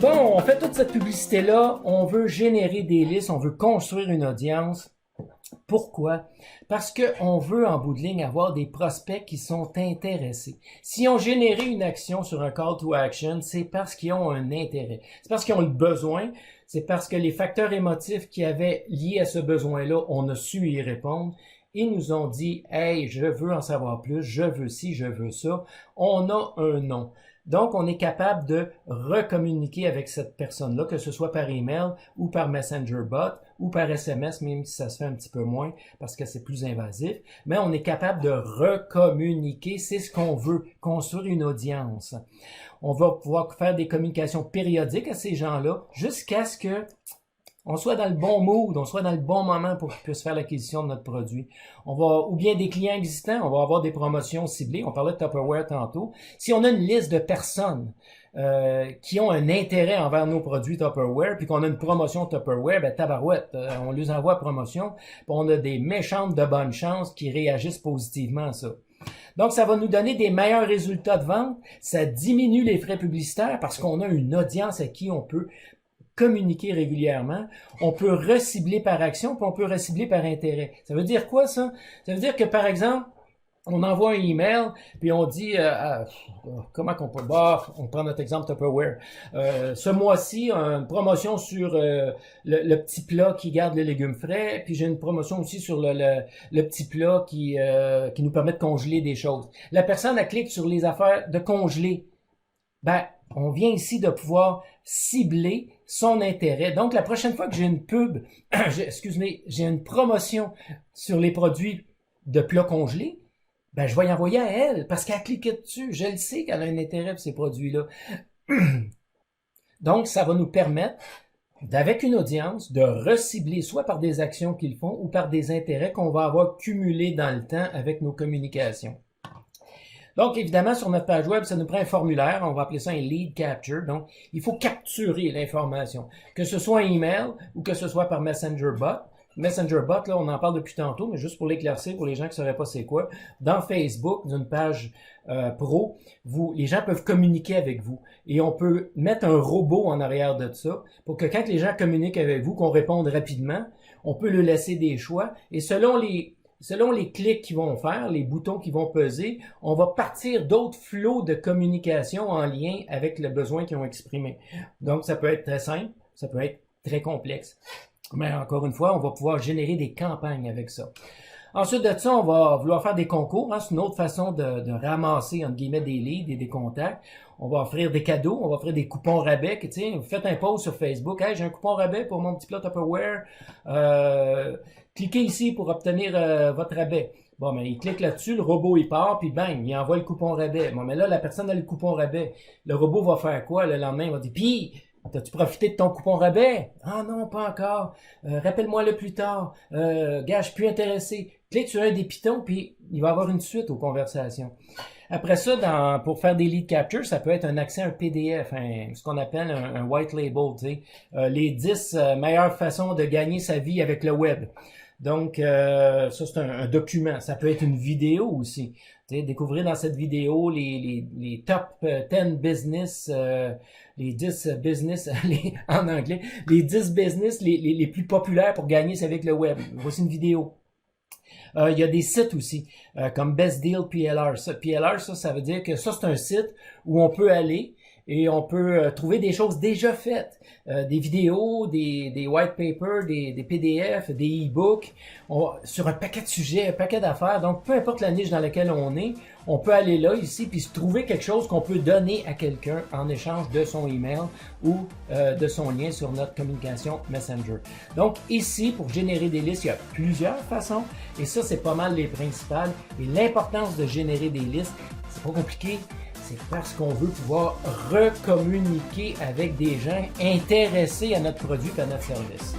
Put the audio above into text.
Bon, on fait toute cette publicité-là, on veut générer des listes, on veut construire une audience. Pourquoi? Parce qu'on veut, en bout de ligne, avoir des prospects qui sont intéressés. Si on généré une action sur un call to action, c'est parce qu'ils ont un intérêt. C'est parce qu'ils ont le besoin. C'est parce que les facteurs émotifs qui avaient liés à ce besoin-là, on a su y répondre. Ils nous ont dit « Hey, je veux en savoir plus, je veux ci, je veux ça ». On a un nom. Donc, on est capable de recommuniquer avec cette personne-là, que ce soit par email ou par Messenger Bot ou par SMS, même si ça se fait un petit peu moins parce que c'est plus invasif. Mais on est capable de recommuniquer, c'est ce qu'on veut, construire une audience. On va pouvoir faire des communications périodiques à ces gens-là jusqu'à ce que on soit dans le bon mood, on soit dans le bon moment pour qu'ils puissent faire l'acquisition de notre produit. On va, ou bien des clients existants, on va avoir des promotions ciblées. On parlait de Tupperware tantôt. Si on a une liste de personnes qui ont un intérêt envers nos produits Tupperware, puis qu'on a une promotion Tupperware, ben tabarouette, on les envoie à promotion, puis on a des méchantes de bonne chance qui réagissent positivement à ça. Donc, ça va nous donner des meilleurs résultats de vente. Ça diminue les frais publicitaires parce qu'on a une audience à qui on peut communiquer régulièrement. On peut recibler par action, puis on peut recibler par intérêt. Ça veut dire quoi, ça? Ça veut dire que, par exemple, on envoie un email, puis on dit, comment qu'on peut, on prend notre exemple Tupperware. Ce mois-ci, une promotion sur le petit plat qui garde les légumes frais, puis j'ai une promotion aussi sur le petit plat qui nous permet de congeler des choses. La personne, elle clique sur les affaires de congeler. Ben, on vient ici de pouvoir cibler son intérêt. Donc, la prochaine fois que j'ai une pub, j'ai une promotion sur les produits de plats congelés, ben, je vais y envoyer à elle parce qu'elle a cliqué dessus. Je le sais qu'elle a un intérêt pour ces produits-là. Donc, ça va nous permettre, avec une audience, de recibler soit par des actions qu'ils font ou par des intérêts qu'on va avoir cumulés dans le temps avec nos communications. Donc, évidemment, sur notre page web, ça nous prend un formulaire. On va appeler ça un lead capture. Donc, il faut capturer l'information. Que ce soit un email ou que ce soit par Messenger Bot. Messenger Bot, là, on en parle depuis tantôt, mais juste pour l'éclaircir, pour les gens qui ne sauraient pas c'est quoi. Dans Facebook, d'une page pro, les gens peuvent communiquer avec vous. Et on peut mettre un robot en arrière de ça pour que quand les gens communiquent avec vous, qu'on réponde rapidement. On peut leur laisser des choix. Et selon les clics qu'ils vont faire, les boutons qu'ils vont peser, on va partir d'autres flots de communication en lien avec le besoin qu'ils ont exprimé. Donc, ça peut être très simple, ça peut être très complexe. Mais encore une fois, on va pouvoir générer des campagnes avec ça. Ensuite de ça, on va vouloir faire des concours. Hein, c'est une autre façon de ramasser, entre guillemets, des leads et des contacts. On va offrir des cadeaux, on va offrir des coupons rabais. Tiens, vous faites un post sur Facebook. Hey, j'ai un coupon rabais pour mon petit plat Tupperware. Cliquez ici pour obtenir votre rabais. Bon, mais il clique là-dessus, le robot il part, puis bang, il envoie le coupon rabais. Bon, mais là, la personne a le coupon rabais. Le robot va faire quoi le lendemain? Il va dire, puis, t'as-tu profité de ton coupon rabais? Ah non, pas encore. Rappelle-moi-le plus tard. Gars, je suis plus intéressé. Clique sur un des pitons, puis il va avoir une suite aux conversations. Après ça, pour faire des lead capture, ça peut être un accès à un PDF, ce qu'on appelle un white label, tu sais, les 10 meilleures façons de gagner sa vie avec le web. Donc, ça, c'est un document. Ça peut être une vidéo aussi. Tu sais, découvrir dans cette vidéo les top 10 business, les 10 business, en anglais, les 10 business les plus populaires pour gagner ça avec le web. Voici une vidéo. Il y a des sites aussi, comme Best Deal PLR. PLR, ça veut dire que ça, c'est un site où on peut aller et on peut trouver des choses déjà faites. Des vidéos, des white papers, des PDF, des e-books, sur un paquet de sujets, un paquet d'affaires. Donc, peu importe la niche dans laquelle on est, on peut aller là, ici, puis se trouver quelque chose qu'on peut donner à quelqu'un en échange de son email ou de son lien sur notre communication Messenger. Donc, ici, pour générer des listes, il y a plusieurs façons, et ça, c'est pas mal les principales. Et l'importance de générer des listes, c'est pas compliqué. C'est parce qu'on veut pouvoir recommuniquer avec des gens intéressés à notre produit et à notre service.